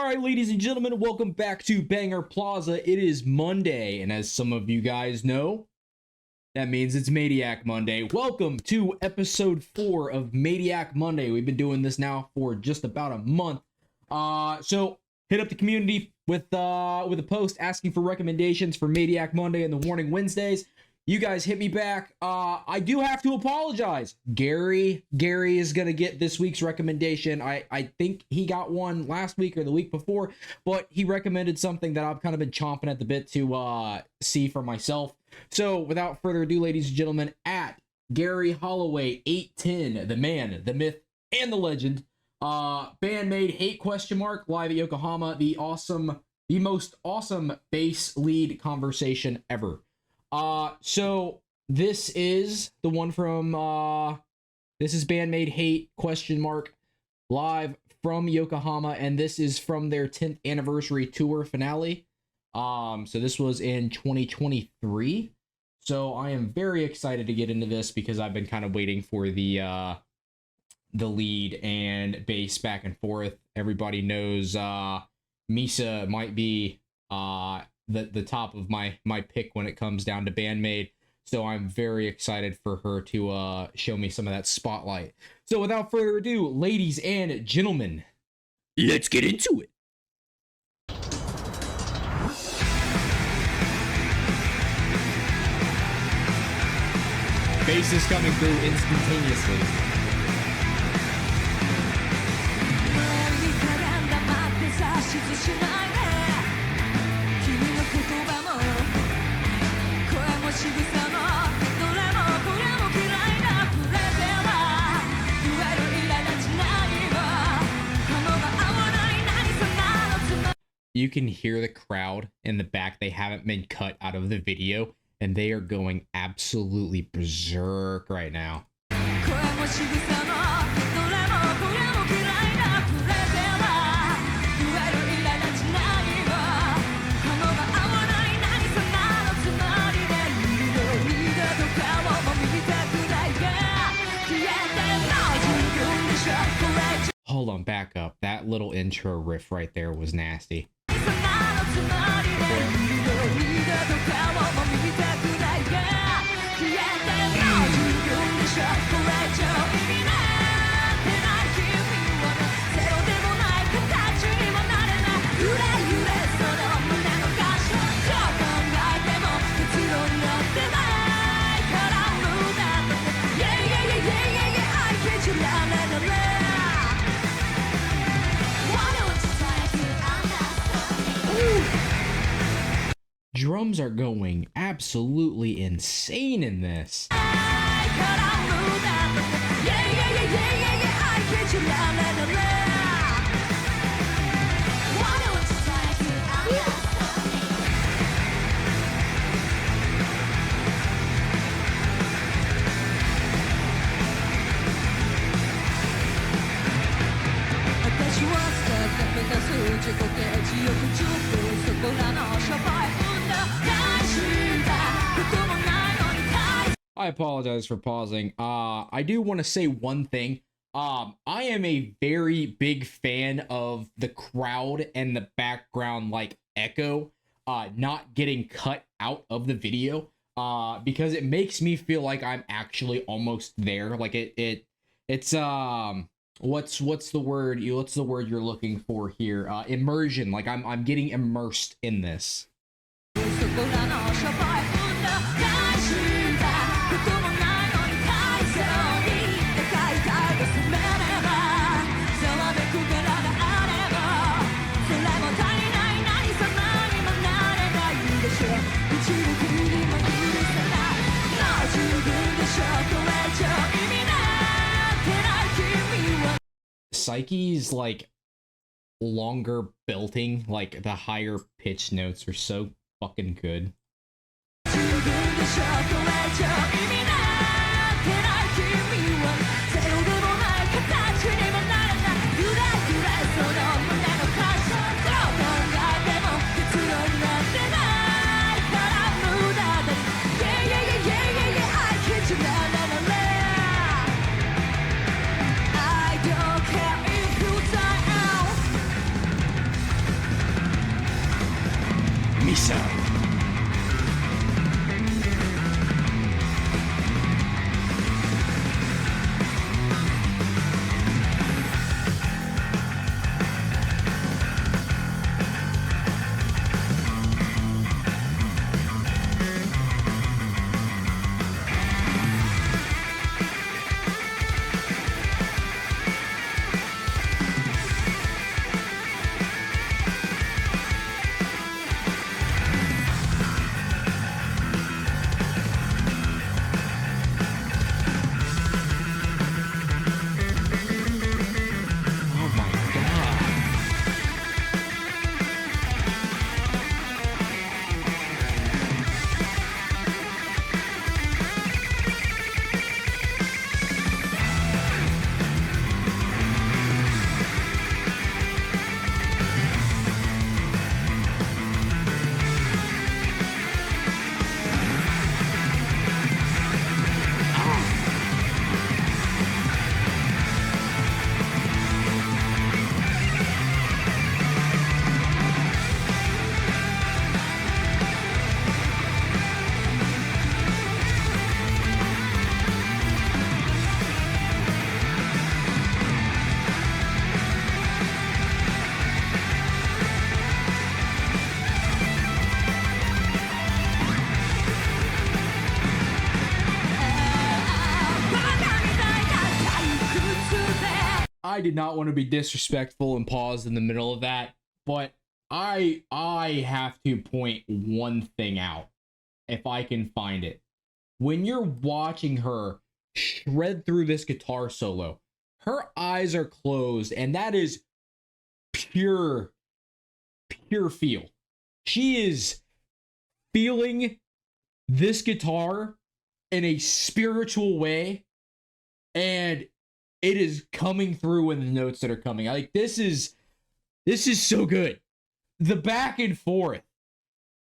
Alright, ladies and gentlemen, welcome back to Banger Plaza. It is Monday, and as some of you guys know, that means it's Maniac Monday. Welcome to episode 4 of Maniac Monday. We've been doing this now for just about a month. So hit up the community with a post asking for recommendations for Maniac Monday and the Warning Wednesdays. You guys hit me back. I do have to apologize. Gary is gonna get this week's recommendation. I think he got one last week or the week before, but he recommended something that I've kind of been chomping at the bit to see for myself. So without further ado, ladies and gentlemen, at Gary Holloway 810, the man, the myth, and the legend, Band-Maid hate ? Live at Yokohama, the most awesome bass lead conversation ever. So this is the one from, this is Band-Maid hate ? Live from Yokohama, and this is from their 10th anniversary tour finale. So this was in 2023. So I am very excited to get into this because I've been kind of waiting for the lead and bass back and forth. Everybody knows, Misa might be, the top of my pick when it comes down to Band-Maid, so I'm very excited for her to show me some of that spotlight. So without further ado, ladies and gentlemen, let's get into it. Bass is coming through instantaneously. You can hear the crowd in the back. They haven't been cut out of the video, and they are going absolutely berserk right now. Hold on, back up. That little intro riff right there was nasty. Drums are going absolutely insane in this. I apologize for pausing. I do want to say one thing. I am a very big fan of the crowd and the background like echo not getting cut out of the video because it makes me feel like I'm actually almost there. Like it's what's the word you're looking for here? Immersion. Like I'm getting immersed in this. Psyche's like longer belting, like the higher pitch notes are so fucking good. I did not want to be disrespectful and pause in the middle of that, but I have to point one thing out if I can find it. When you're watching her shred through this guitar solo, her eyes are closed, and that is pure feel. She is feeling this guitar in a spiritual way, and it is coming through in the notes that are coming. Like, this is so good. The back and forth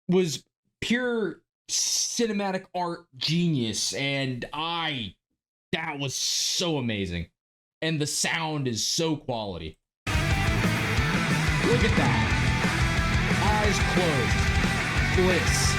was pure cinematic art genius, and that was so amazing. And the sound is so quality. Look at that. Eyes closed. Bliss.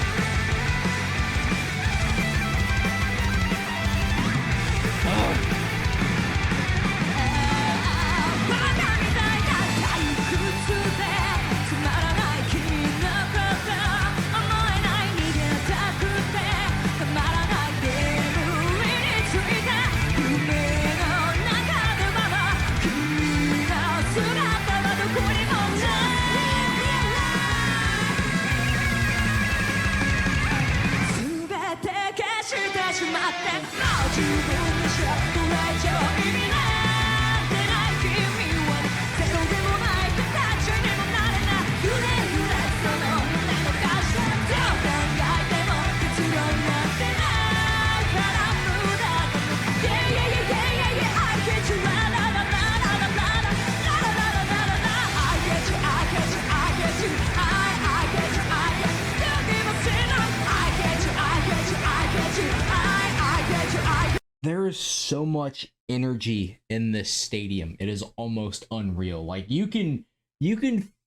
There is so much energy in this stadium. It is almost unreal. Like, you can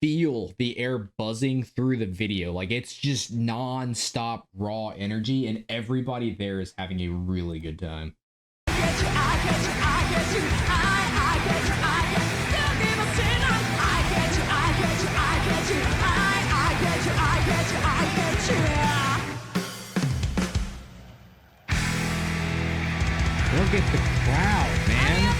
feel the air buzzing through the video. Like, it's just non-stop raw energy, and everybody there is having a really good time. Look at the crowd, man.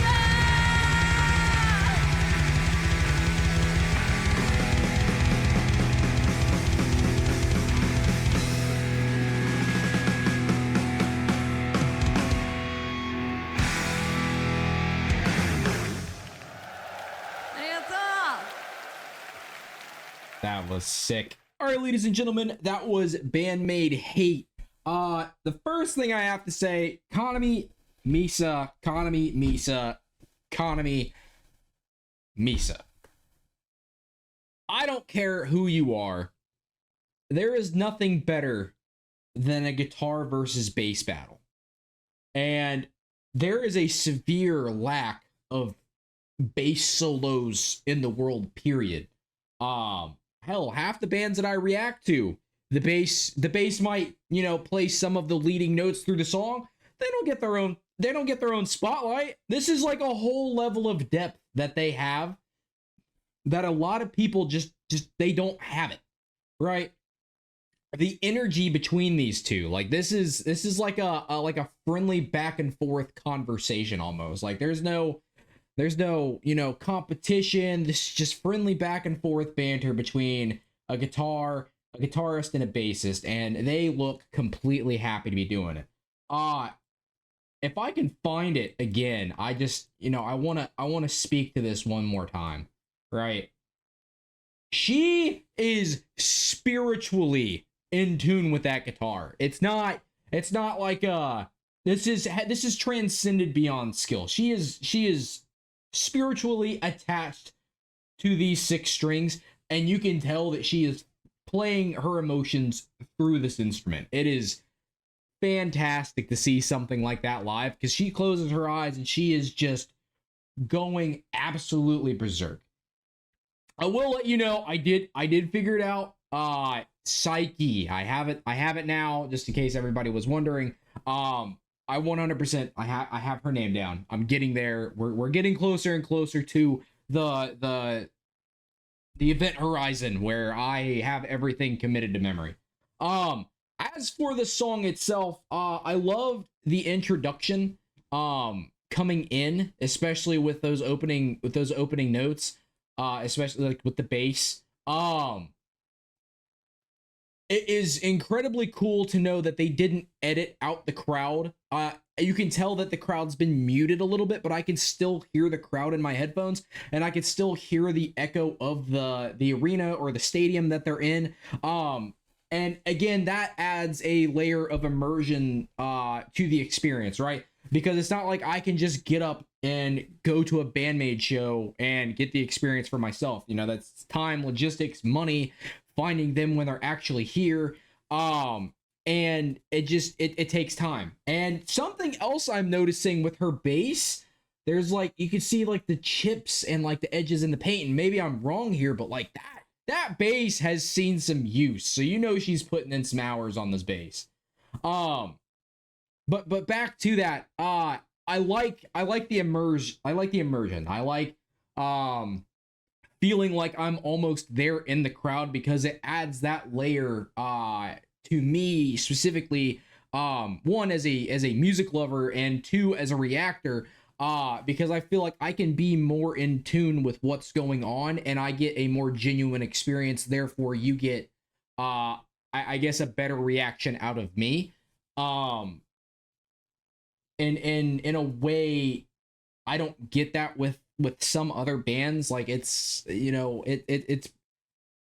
That was sick. All right, ladies and gentlemen, that was Band-Maid Hate. The first thing I have to say, Konami Misa, Konami Misa, Konami Misa. I don't care who you are. There is nothing better than a guitar versus bass battle. And there is a severe lack of bass solos in the world, period. Hell, half the bands that I react to, the bass might, play some of the leading notes through the song. They don't get their own spotlight. This is like a whole level of depth that they have that a lot of people just they don't have it, right? The energy between these two, like, this is like a friendly back and forth conversation almost. Like, there's no competition. This is just friendly back and forth banter between a guitarist and a bassist, and they look completely happy to be doing it. If I can find it again, I just, I want to speak to this one more time, right? She is spiritually in tune with that guitar. It's not like this is transcended beyond skill. She is spiritually attached to these 6 strings, and you can tell that she is playing her emotions through this instrument. It is fantastic to see something like that live, because she closes her eyes and she is just going absolutely berserk. I will let you know, I did figure it out. Psyche, I have it now, just in case everybody was wondering. I 100%, I have her name down. I'm getting there. We're getting closer and closer to the event horizon where I have everything committed to memory. As for the song itself, I loved the introduction. Kind coming in, especially with those opening notes, especially like with the bass. It is incredibly cool to know that they didn't edit out the crowd. You can tell that the crowd's been muted a little bit, but I can still hear the crowd in my headphones, and I can still hear the echo of the arena or the stadium that they're in. And again, that adds a layer of immersion to the experience, right? Because it's not like I can just get up and go to a Band-Maid show and get the experience for myself. You know, that's time, logistics, money, finding them when they're actually here. And it takes time. And something else I'm noticing with her bass, there's like, you can see like the chips and like the edges in the paint, and maybe I'm wrong here, but like that bass has seen some use, so you know she's putting in some hours on this bass. But back to that, I like the immersion. I like feeling like I'm almost there in the crowd, because it adds that layer to me specifically, one as a music lover, and two as a reactor, because I feel like I can be more in tune with what's going on, and I get a more genuine experience. Therefore, you get, I guess, a better reaction out of me. And in a way, I don't get that with some other bands. Like, it's, you know, it's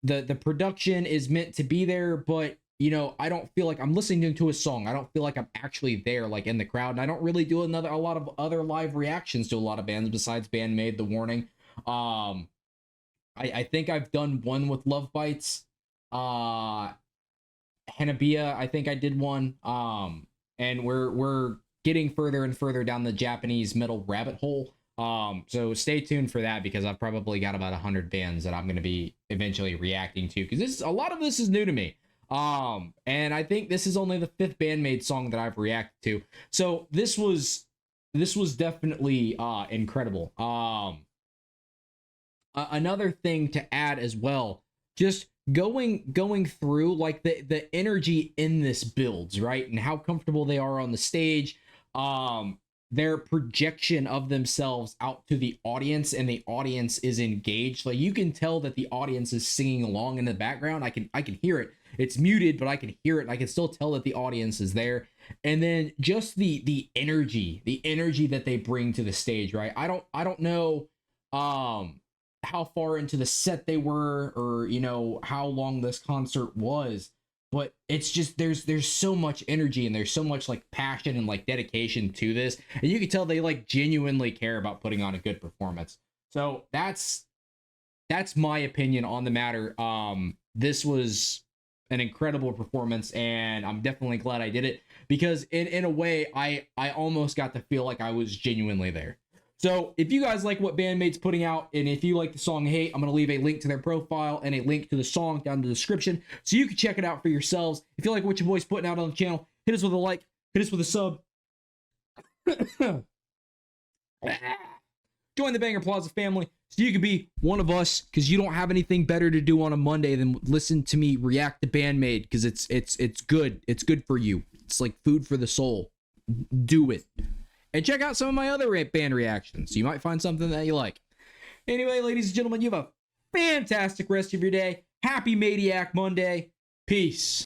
the production is meant to be there, but you know, I don't feel like I'm listening to a song. I don't feel like I'm actually there, like in the crowd. And I don't really do a lot of other live reactions to a lot of bands besides Band-Maid, The Warning. I think I've done one with Love Bites. Hanabia, I think I did one. And we're getting further and further down the Japanese metal rabbit hole. So stay tuned for that, because I've probably got about 100 bands that I'm going to be eventually reacting to, because a lot of this is new to me. And I think this is only the 5th Band-Maid song that I've reacted to. So this was definitely incredible. Another thing to add as well, just going through like the energy in this builds, right? And how comfortable they are on the stage. Their projection of themselves out to the audience, and the audience is engaged. Like, you can tell that the audience is singing along in the background. I can hear it. It's muted, but I can hear it, and I can still tell that the audience is there. And then just the energy that they bring to the stage, right? I don't know how far into the set they were, or you know, how long this concert was, but it's just there's so much energy, and there's so much like passion and like dedication to this, and you can tell they like genuinely care about putting on a good performance. So that's my opinion on the matter. This was an incredible performance, and I'm definitely glad I did it, because in a way I almost got to feel like I was genuinely there. So if you guys like what Band-Maid's putting out, and if you like the song Hate, I'm going to leave a link to their profile and a link to the song down in the description, so you can check it out for yourselves. If you like what your boy's putting out on the channel, hit us with a like, hit us with a sub. Join the Banger Plaza family, so you can be one of us, because you don't have anything better to do on a Monday than listen to me react to Band-Maid, because it's good. It's good for you. It's like food for the soul. Do it. And check out some of my other band reactions. You might find something that you like. Anyway, ladies and gentlemen, you have a fantastic rest of your day. Happy Maniac Monday. Peace.